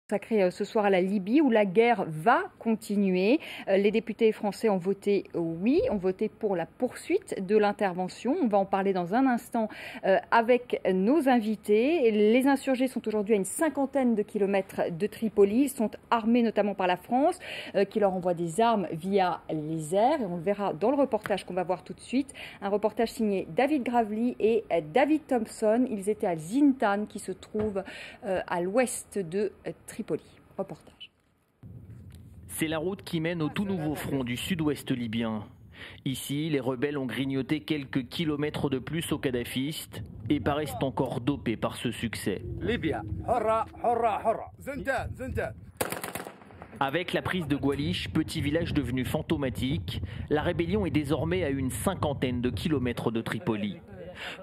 Consacré ce soir à la Libye où la guerre va continuer. Les députés français ont voté oui, ont voté pour la poursuite de l'intervention. On va en parler dans un instant avec nos invités. Les insurgés sont aujourd'hui à une 50aine de kilomètres de Tripoli. Ils sont armés notamment par la France qui leur envoie des armes via les airs. Et on le verra dans le reportage qu'on va voir tout de suite. Un reportage signé David Gravely et David Thompson. Ils étaient à Zintan qui se trouve à l'ouest de Tripoli. Reportage. C'est la route qui mène au tout nouveau front du sud-ouest libyen. Ici, les rebelles ont grignoté quelques kilomètres de plus aux kadhafistes et paraissent encore dopés par ce succès. Avec la prise de Goualish, petit village devenu fantomatique, la rébellion est désormais à une 50aine de kilomètres de Tripoli.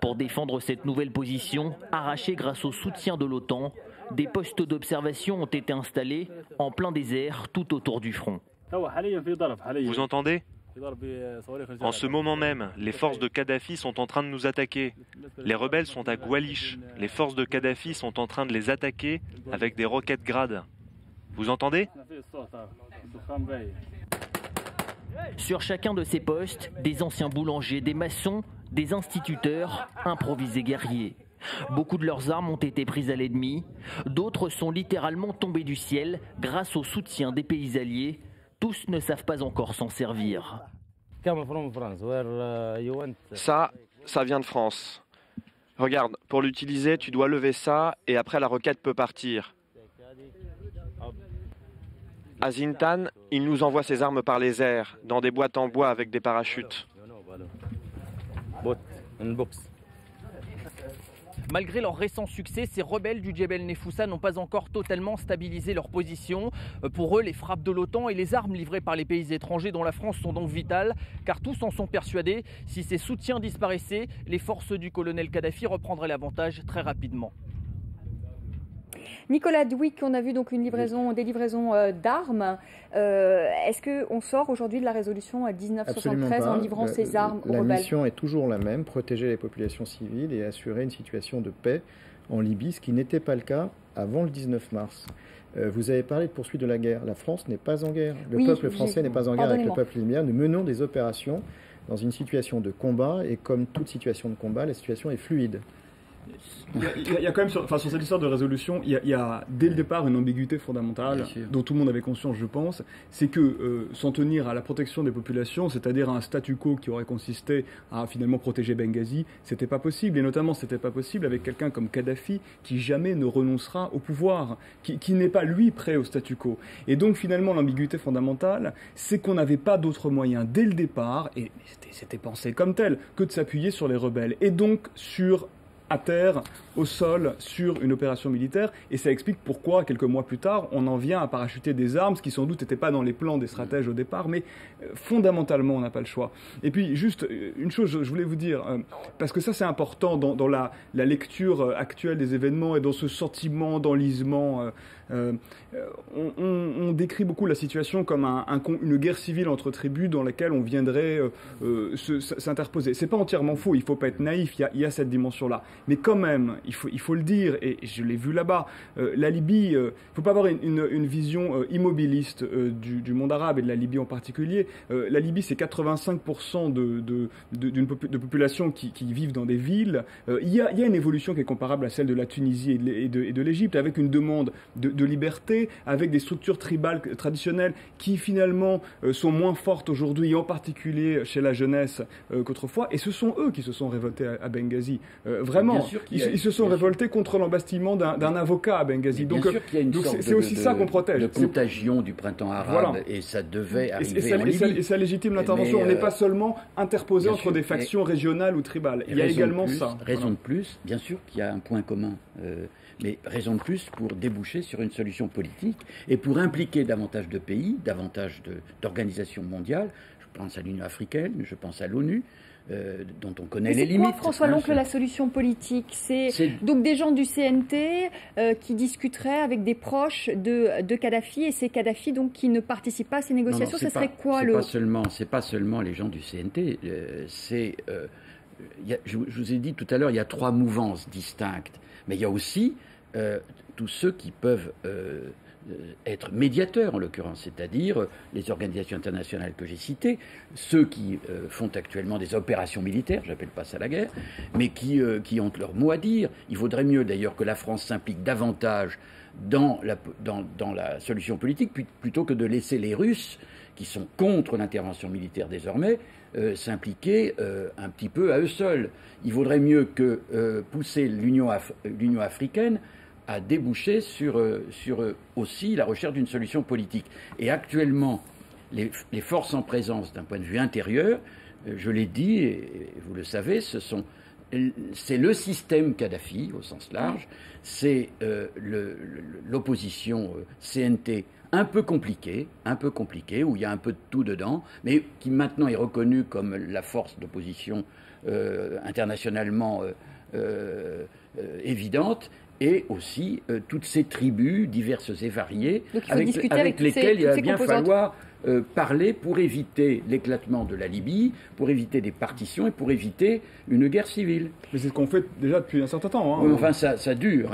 Pour défendre cette nouvelle position, arrachée grâce au soutien de l'OTAN, des postes d'observation ont été installés en plein désert tout autour du front. Vous entendez ? En ce moment même, les forces de Kadhafi sont en train de nous attaquer. Les rebelles sont à Goualish. Les forces de Kadhafi sont en train de les attaquer avec des roquettes Grad. Vous entendez ? Sur chacun de ces postes, des anciens boulangers, des maçons, des instituteurs, improvisés guerriers. Beaucoup de leurs armes ont été prises à l'ennemi, d'autres sont littéralement tombées du ciel grâce au soutien des pays alliés. Tous ne savent pas encore s'en servir. Ça vient de France. Regarde, pour l'utiliser, tu dois lever ça et après la roquette peut partir. À Zintan, il nous envoie ses armes par les airs, dans des boîtes en bois avec des parachutes. Malgré leur récent succès, ces rebelles du Djebel Nefoussa n'ont pas encore totalement stabilisé leur position. Pour eux, les frappes de l'OTAN et les armes livrées par les pays étrangers dont la France sont donc vitales, car tous en sont persuadés, si ces soutiens disparaissaient, les forces du colonel Kadhafi reprendraient l'avantage très rapidement. Nicolas Douic, on a vu donc des livraisons d'armes. Est-ce qu'on sort aujourd'hui de la résolution 1973 en livrant ces armes aux rebelles ? La mission est toujours la même, protéger les populations civiles et assurer une situation de paix en Libye, ce qui n'était pas le cas avant le 19 mars. Vous avez parlé de poursuite de la guerre. La France n'est pas en guerre. Le peuple français n'est pas en guerre avec le peuple libyen. Nous menons des opérations dans une situation de combat et comme toute situation de combat, la situation est fluide. Il y a quand même, sur cette histoire de résolution, il y a dès le départ une ambiguïté fondamentale dont tout le monde avait conscience, je pense. C'est que s'en tenir à la protection des populations, c'est-à-dire à un statu quo qui aurait consisté à finalement protéger Benghazi, c'était pas possible. Et notamment, c'était pas possible avec quelqu'un comme Kadhafi qui jamais ne renoncera au pouvoir, qui n'est pas lui prêt au statu quo. Et donc finalement, l'ambiguïté fondamentale, c'est qu'on n'avait pas d'autre moyen dès le départ, et c'était pensé comme tel, que de s'appuyer sur les rebelles. Et donc sur à terre, au sol, sur une opération militaire, et ça explique pourquoi, quelques mois plus tard, on en vient à parachuter des armes, ce qui sans doute n'était pas dans les plans des stratèges au départ, mais fondamentalement, on n'a pas le choix. Et puis, juste une chose, je voulais vous dire, parce que ça c'est important dans la lecture actuelle des événements et dans ce sentiment d'enlisement, on décrit beaucoup la situation comme une guerre civile entre tribus dans laquelle on viendrait s'interposer. C'est pas entièrement faux, il faut pas être naïf, il y a cette dimension-là. Mais quand même, il faut le dire, et je l'ai vu là-bas, la Libye, il ne faut pas avoir une vision immobiliste du monde arabe et de la Libye en particulier. La Libye, c'est 85% de population qui vivent dans des villes. Il y a une évolution qui est comparable à celle de la Tunisie et de l'Égypte, avec une demande de liberté, avec des structures tribales traditionnelles qui finalement sont moins fortes aujourd'hui, en particulier chez la jeunesse qu'autrefois. Et ce sont eux qui se sont révoltés à Benghazi. Vraiment, ils se sont révoltés contre l'embastillement d'un avocat à Benghazi. Donc c'est aussi ça qu'on protège. De contagion du printemps arabe, voilà. Et ça devait arriver en Libye. Et ça légitime l'intervention. On n'est pas seulement interposé entre des factions régionales ou tribales. Il y a également ça. Raison de plus, bien sûr qu'il y a un point commun. Mais raison de plus pour déboucher sur une solution politique et pour impliquer davantage de pays, davantage d'organisations mondiales. Je pense à l'Union africaine, je pense à l'ONU. Dont on connaît les limites. C'est quoi, François Loncle, la solution politique ? C'est donc des gens du CNT qui discuteraient avec des proches de Kadhafi, et c'est Kadhafi donc qui ne participe pas à ces négociations. Ça serait quoi le... C'est pas seulement les gens du CNT. Je vous ai dit tout à l'heure, il y a trois mouvances distinctes. Mais il y a aussi tous ceux qui peuvent être médiateurs, en l'occurrence, c'est-à-dire les organisations internationales que j'ai citées, ceux qui font actuellement des opérations militaires, j'appelle pas ça la guerre, mais qui ont leur mot à dire. Il vaudrait mieux d'ailleurs que la France s'implique davantage dans la solution politique, plutôt que de laisser les Russes, qui sont contre l'intervention militaire désormais, s'impliquer un peu à eux seuls. Il vaudrait mieux que pousser l'Union africaine à déboucher sur aussi la recherche d'une solution politique. Et actuellement, les forces en présence d'un point de vue intérieur, je l'ai dit, et vous le savez, c'est le système Kadhafi, au sens large, c'est l'opposition CNT un peu compliquée, où il y a un peu de tout dedans, mais qui maintenant est reconnue comme la force d'opposition internationalement évidente, et aussi toutes ces tribus diverses et variées avec lesquelles il va bien falloir parler pour éviter l'éclatement de la Libye, pour éviter des partitions et pour éviter une guerre civile. Mais c'est ce qu'on fait déjà depuis un certain temps. Oui, enfin, ça dure.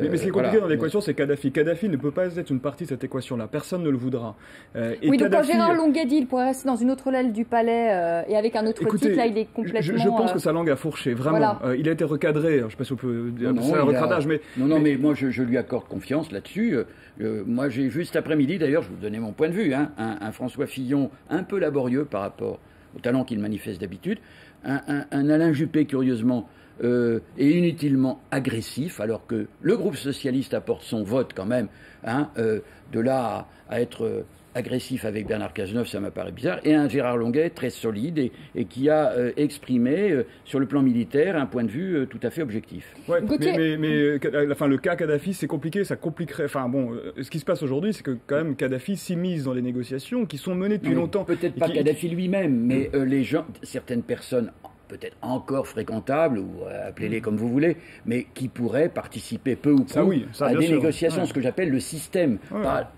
Mais ce qui est compliqué dans l'équation, c'est Kadhafi. Kadhafi ne peut pas être une partie de cette équation-là. Personne ne le voudra. Oui, donc quand Gérard Longuet dit qu'il pourrait rester dans une autre aile du palais et avec un autre titre, là, il est complètement... Je pense que sa langue a fourché, vraiment. Voilà. Il a été recadré. Je ne sais pas si on peut dire ça, un recadrage, mais... Non, mais moi, je lui accorde confiance là-dessus. Moi, j'ai vu cet après-midi, d'ailleurs, je vous donnais mon point de vue, un François Fillon un peu laborieux par rapport au talent qu'il manifeste d'habitude, un Alain Juppé, curieusement, et inutilement agressif, alors que le groupe socialiste apporte son vote quand même, de là à être agressif avec Bernard Cazeneuve, ça m'apparaît bizarre, et un Gérard Longuet très solide et qui a exprimé sur le plan militaire un point de vue tout à fait objectif. Ouais, mais le cas Kadhafi, c'est compliqué, ça compliquerait. Enfin bon, ce qui se passe aujourd'hui, c'est que quand même Kadhafi s'immisce dans les négociations qui sont menées depuis longtemps. Peut-être pas Kadhafi lui-même, mais les gens, certaines personnes peut-être encore fréquentables, ou appelez-les comme vous voulez, mais qui pourraient participer peu ou prou à des négociations, ce que j'appelle le système,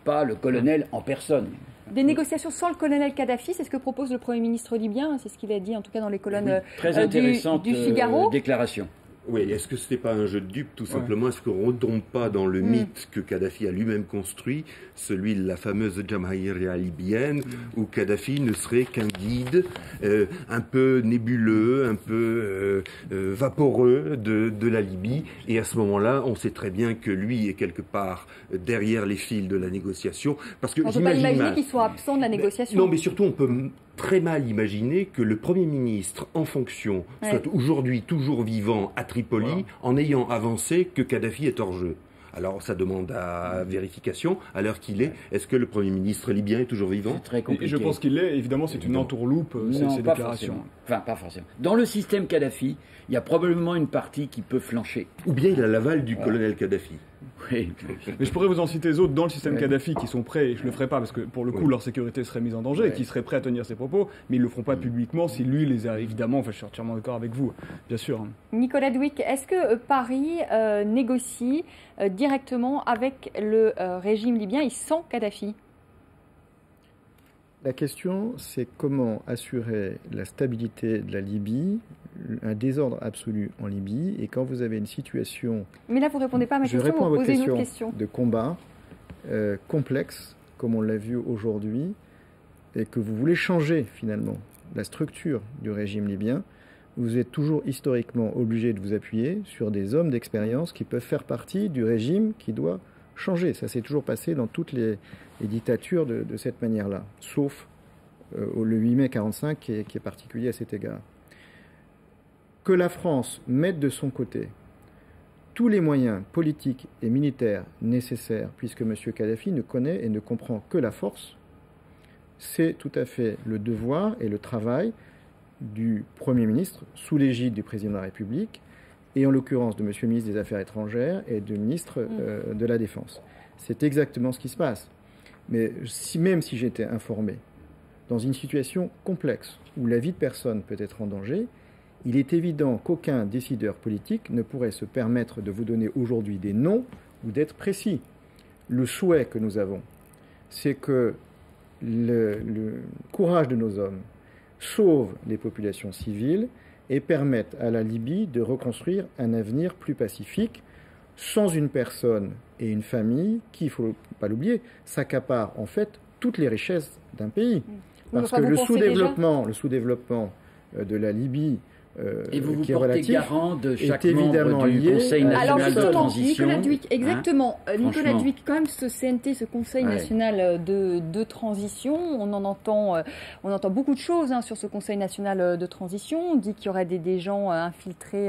pas le colonel en personne. Des négociations sans le colonel Kadhafi, c'est ce que propose le Premier ministre libyen, c'est ce qu'il a dit en tout cas dans les colonnes très intéressante du Figaro. Déclaration. Oui, est-ce que ce n'est pas un jeu de dupes, tout simplement? Est-ce qu'on ne retombe pas dans le mythe que Kadhafi a lui-même construit, celui de la fameuse Jamahiriya libyenne, où Kadhafi ne serait qu'un guide un peu nébuleux, un peu vaporeux de la Libye, et à ce moment-là, on sait très bien que lui est quelque part derrière les fils de la négociation, parce que on ne peut pas imaginer qu'il soit absent de la négociation. Non, mais surtout, on peut très mal imaginer que le Premier ministre en fonction soit aujourd'hui toujours vivant à Tripoli en ayant avancé que Kadhafi est hors jeu. Alors ça demande à vérification à l'heure qu'il est. Est-ce que le Premier ministre libyen est toujours vivant? C'est très compliqué. Et je pense qu'il l'est. Évidemment, c'est une entourloupe, ces déclarations. Enfin, pas forcément. Dans le système Kadhafi, il y a probablement une partie qui peut flancher. Ou bien il a l'aval du colonel Kadhafi. Oui. Mais je pourrais vous en citer d'autres dans le système Kadhafi qui sont prêts, et je ne le ferai pas parce que pour le coup leur sécurité serait mise en danger, qui seraient prêts à tenir ces propos, mais ils ne le feront pas publiquement si lui les a évidemment, enfin je suis entièrement d'accord avec vous, bien sûr. Nicolas Douic, est-ce que Paris négocie directement avec le régime libyen et sans Kadhafi? La question, c'est comment assurer la stabilité de la Libye, un désordre absolu en Libye, et quand vous avez une situation... Mais là, vous ne répondez pas à ma question, vous posez une autre question. De combat complexe, comme on l'a vu aujourd'hui, et que vous voulez changer finalement la structure du régime libyen, vous êtes toujours historiquement obligé de vous appuyer sur des hommes d'expérience qui peuvent faire partie du régime qui doit changer. Ça s'est toujours passé dans toutes les dictatures de cette manière-là, sauf le 8 mai 1945 qui est particulier à cet égard. Que la France mette de son côté tous les moyens politiques et militaires nécessaires, puisque M. Kadhafi ne connaît et ne comprend que la force, c'est tout à fait le devoir et le travail du Premier ministre, sous l'égide du Président de la République, et en l'occurrence de M. le ministre des Affaires étrangères et du ministre de la Défense. C'est exactement ce qui se passe. Mais même si j'étais informé, dans une situation complexe, où la vie de personne peut être en danger, il est évident qu'aucun décideur politique ne pourrait se permettre de vous donner aujourd'hui des noms ou d'être précis. Le souhait que nous avons, c'est que le courage de nos hommes sauve les populations civiles et permette à la Libye de reconstruire un avenir plus pacifique, sans une personne et une famille qui, il ne faut pas l'oublier, s'accapare en fait toutes les richesses d'un pays. Parce que le sous-développement de la Libye, et vous qui est portez relatif, garant de chaque est évidemment membre du lié Conseil national de transition. Nicolas Dhuicq, exactement. Nicolas Franchement. Dhuicq, quand même, ce CNT, ce Conseil national de transition, on entend beaucoup de choses sur ce Conseil national de transition. On dit qu'il y aurait des gens infiltrés,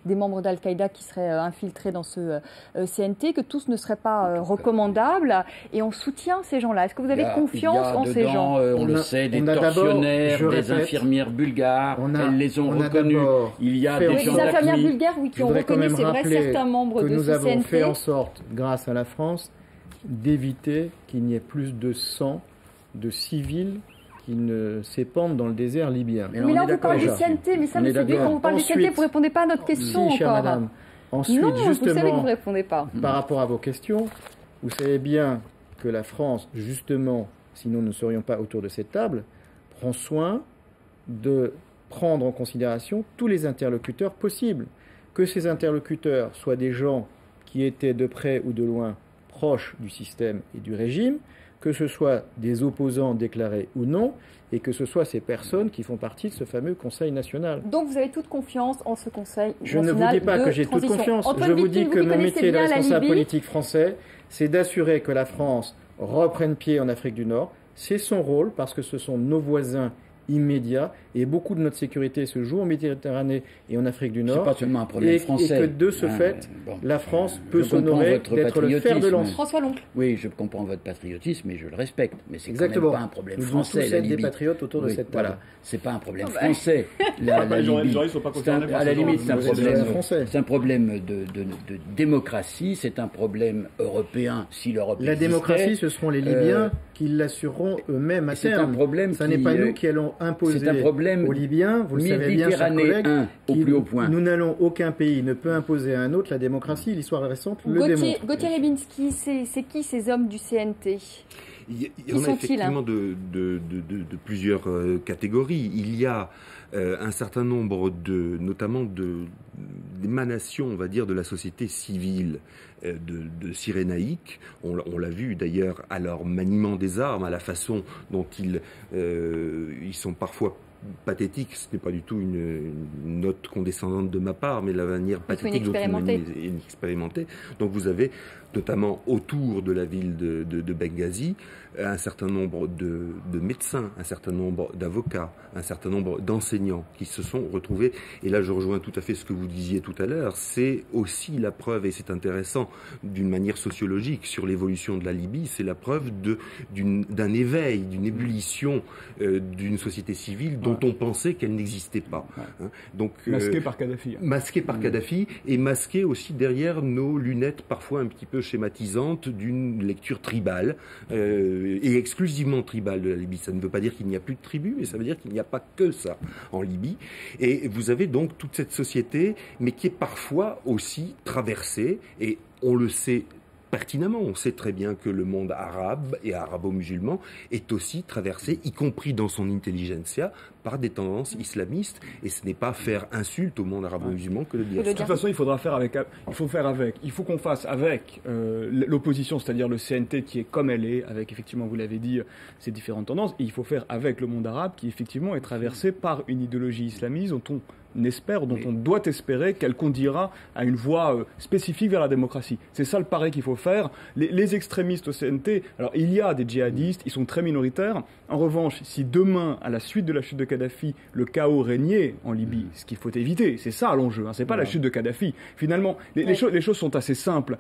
des membres d'Al-Qaïda qui seraient infiltrés dans ce CNT, que tous ne seraient pas recommandables, et on soutient ces gens-là. Est-ce que vous avez confiance en ces gens? On le sait, des tortionnaires, des infirmières bulgares, elles les ont reconnus. Il y a des gens infirmières bulgares qui ont reconnu, c'est vrai, certains membres de ce CNT. Nous avons fait en sorte, grâce à la France, d'éviter qu'il n'y ait plus de sang de civils qui ne s'épandent dans le désert libyen. Mais là, on vous parle du CNT, mais ça, monsieur Dhuicq, quand vous parlez du CNT, vous ne répondez pas à notre question si, encore. Madame. Ensuite, non, justement, vous savez que vous ne répondez pas. Par rapport à vos questions, vous savez bien que la France, justement, sinon nous ne serions pas autour de cette table, prend soin de prendre en considération tous les interlocuteurs possibles. Que ces interlocuteurs soient des gens qui étaient de près ou de loin proches du système et du régime, que ce soit des opposants déclarés ou non, et que ce soit ces personnes qui font partie de ce fameux Conseil national. Donc vous avez toute confiance en ce Conseil national. Je ne vous dis pas que j'ai toute confiance. Je vous dis que mon métier de responsable politique français, c'est d'assurer que la France reprenne pied en Afrique du Nord. C'est son rôle, parce que ce sont nos voisins immédiat, et beaucoup de notre sécurité se joue en Méditerranée et en Afrique du Nord. C'est pas seulement un problème français. Et que de ce fait, la France peut s'honorer d'être le fer de lance. François Loncle. Oui, je comprends votre patriotisme et je le respecte, mais c'est quand même pas un problème français. Nous devons tous être des patriotes autour de cette table. Voilà, c'est pas un problème français. La Libye, à la limite, c'est un problème de démocratie, c'est un problème européen si l'Europe existait. La démocratie, ce seront les Libyens qui l'assureront eux-mêmes à terme. C'est un problème. Ce n'est pas nous qui allons imposer aux Libyens, vous le savez bien, chers collègues, au plus haut point. Aucun pays ne peut imposer à un autre la démocratie, l'histoire récente le démontre. Gauthier Rybinski, c'est qui ces hommes du CNT? Il y en a effectivement de plusieurs catégories. Il y a un certain nombre notamment d'émanations, on va dire, de la société civile, de Cyrénaïque. On l'a vu d'ailleurs à leur maniement des armes, à la façon dont ils sont parfois pathétiques. Ce n'est pas du tout une note condescendante de ma part, mais la manière pathétique dont ils expérimenté. Donc vous avez notamment autour de la ville de Benghazi, un certain nombre de médecins, un certain nombre d'avocats, un certain nombre d'enseignants qui se sont retrouvés. Et là, je rejoins tout à fait ce que vous disiez tout à l'heure. C'est aussi la preuve, et c'est intéressant d'une manière sociologique sur l'évolution de la Libye, c'est la preuve d'un éveil, d'une ébullition d'une société civile dont on pensait qu'elle n'existait pas. Donc, masquée par Kadhafi. Masquée par Kadhafi et masquée aussi derrière nos lunettes parfois un petit peu schématisantes d'une lecture tribale et exclusivement tribale de la Libye. Ça ne veut pas dire qu'il n'y a plus de tribus, mais ça veut dire qu'il n'y a pas que ça en Libye. Et vous avez donc toute cette société, mais qui est parfois aussi traversée, et on le sait pertinemment, on sait très bien que le monde arabe et arabo-musulman est aussi traversé, y compris dans son intelligentsia, par des tendances islamistes, et ce n'est pas faire insulte au monde arabo-musulman que de dire ça. De toute façon, il faudra faire avec. Il faut qu'on fasse avec l'opposition, c'est-à-dire le CNT qui est comme elle est, avec effectivement, vous l'avez dit, ces différentes tendances, et il faut faire avec le monde arabe qui effectivement est traversé par une idéologie islamiste dont on on doit espérer qu'elle conduira à une voie spécifique vers la démocratie. C'est ça le pari qu'il faut faire. Les extrémistes au CNT, alors il y a des djihadistes, ils sont très minoritaires. En revanche, si demain, à la suite de la chute de Kadhafi, le chaos régnait en Libye, ce qu'il faut éviter, c'est ça l'enjeu, c'est pas la chute de Kadhafi. Finalement, les choses sont assez simples.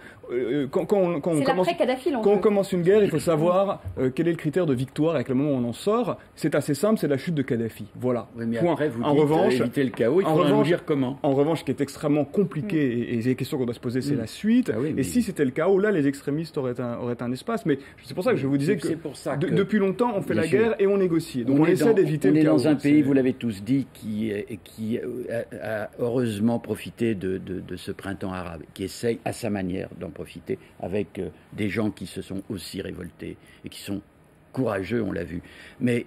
Quand on commence une guerre, il faut savoir quel est le critère de victoire, et avec le moment où on en sort, c'est assez simple, c'est la chute de Kadhafi. Voilà. Oui, mais après, vous dites éviter le chaos. En revanche, ce qui est extrêmement compliqué, et les questions qu'on doit se poser, c'est la suite. Ah oui, et si c'était le chaos, là, les extrémistes auraient un espace. Mais c'est pour ça que je vous disais que depuis longtemps, on fait la guerre et on négocie. Donc on essaie d'éviter le chaos. On est dans un pays, vous l'avez tous dit, qui a heureusement profité de ce printemps arabe, qui essaye à sa manière d'en profiter, avec des gens qui se sont aussi révoltés et qui sont courageux, on l'a vu. Mais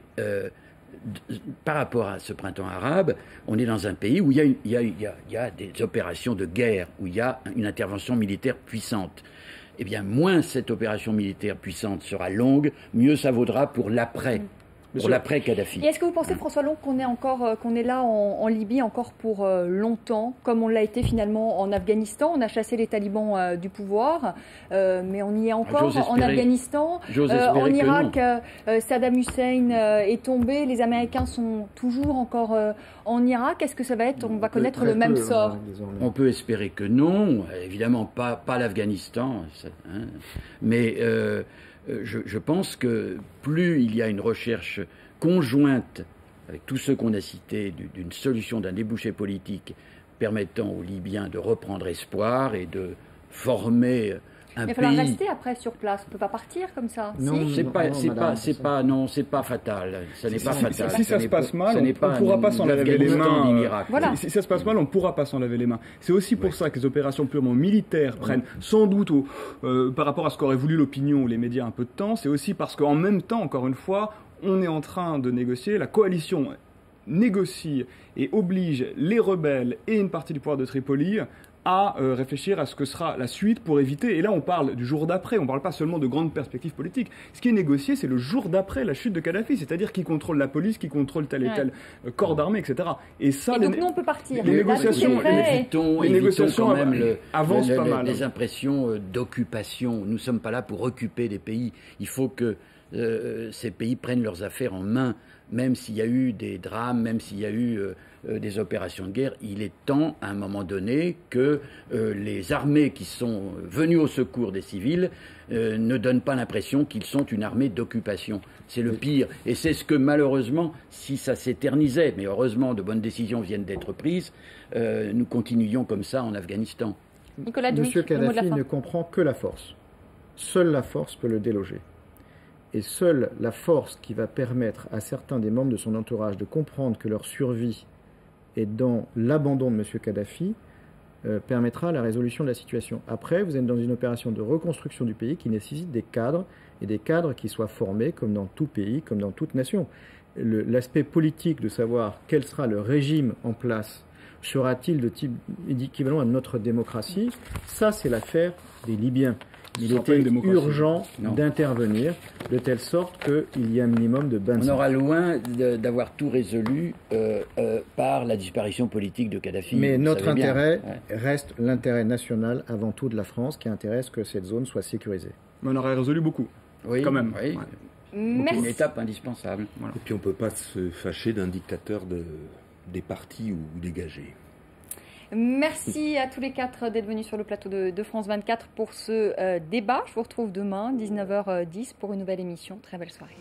par rapport à ce printemps arabe, on est dans un pays où il y a des opérations de guerre, où il y a une intervention militaire puissante. eh bien, moins cette opération militaire puissante sera longue, mieux ça vaudra pour l'après. Pour l'après-Kadhafi. Et est-ce que vous pensez, François Long, qu'on est là en Libye encore pour longtemps, comme on l'a été finalement en Afghanistan? On a chassé les talibans du pouvoir, mais on y est encore en Afghanistan. En Irak, Saddam Hussein est tombé, les Américains sont toujours encore en Irak. Est-ce que ça va être, on va connaître le même sort? On peut espérer que non, évidemment pas l'Afghanistan, mais... Je pense que plus il y a une recherche conjointe avec tous ceux qu'on a cités d'une solution, d'un débouché politique permettant aux Libyens de reprendre espoir et de former un pays... Il va falloir rester après sur place, on ne peut pas partir comme ça. Non, c'est pas fatal. Ça n'est pas fatal. Si ça se passe mal, on ne pourra pas s'en laver les mains. Voilà. Si ça se passe mal, on ne pourra pas s'en laver les mains. C'est aussi pour ça que les opérations purement militaires prennent sans doute, par rapport à ce qu'aurait voulu l'opinion ou les médias, un peu de temps. C'est aussi parce qu'en même temps, encore une fois, on est en train de négocier. La coalition négocie et oblige les rebelles et une partie du pouvoir de Tripoli à réfléchir à ce que sera la suite pour éviter, et là on parle du jour d'après, on ne parle pas seulement de grandes perspectives politiques. Ce qui est négocié, c'est le jour d'après la chute de Kadhafi, c'est-à-dire qui contrôle la police, qui contrôle tel et tel corps d'armée, etc. Et ça, donc nous on peut partir. Les négociations, évitons quand même avancent pas mal. Les impressions d'occupation. Nous ne sommes pas là pour occuper des pays. Il faut que ces pays prennent leurs affaires en main, même s'il y a eu des drames, même s'il y a eu des opérations de guerre. Il est temps, à un moment donné, que les armées qui sont venues au secours des civils ne donnent pas l'impression qu'ils sont une armée d'occupation. C'est le pire. Et c'est ce que, malheureusement, si ça s'éternisait, mais heureusement, de bonnes décisions viennent d'être prises, nous continuions comme ça en Afghanistan. Nicolas Monsieur Kadhafi ne comprend que la force. Seule la force peut le déloger. Et seule la force qui va permettre à certains des membres de son entourage de comprendre que leur survie est dans l'abandon de M. Kadhafi permettra la résolution de la situation. Après, vous êtes dans une opération de reconstruction du pays qui nécessite des cadres, et des cadres qui soient formés, comme dans tout pays, comme dans toute nation. L'aspect politique de savoir quel sera le régime en place, sera-t-il de type équivalent à notre démocratie, ça c'est l'affaire des Libyens. Il était urgent d'intervenir de telle sorte qu'il y ait un minimum de bain de sang. On aura loin d'avoir tout résolu par la disparition politique de Kadhafi. Mais notre intérêt reste l'intérêt national avant tout de la France, qui intéresse que cette zone soit sécurisée. Mais on aurait résolu beaucoup, quand même. Oui. Merci. Une étape indispensable. Voilà. Et puis on ne peut pas se fâcher d'un dictateur des partis ou dégagé. Merci à tous les quatre d'être venus sur le plateau de France 24 pour ce débat. Je vous retrouve demain, 19h10, pour une nouvelle émission. Très belle soirée.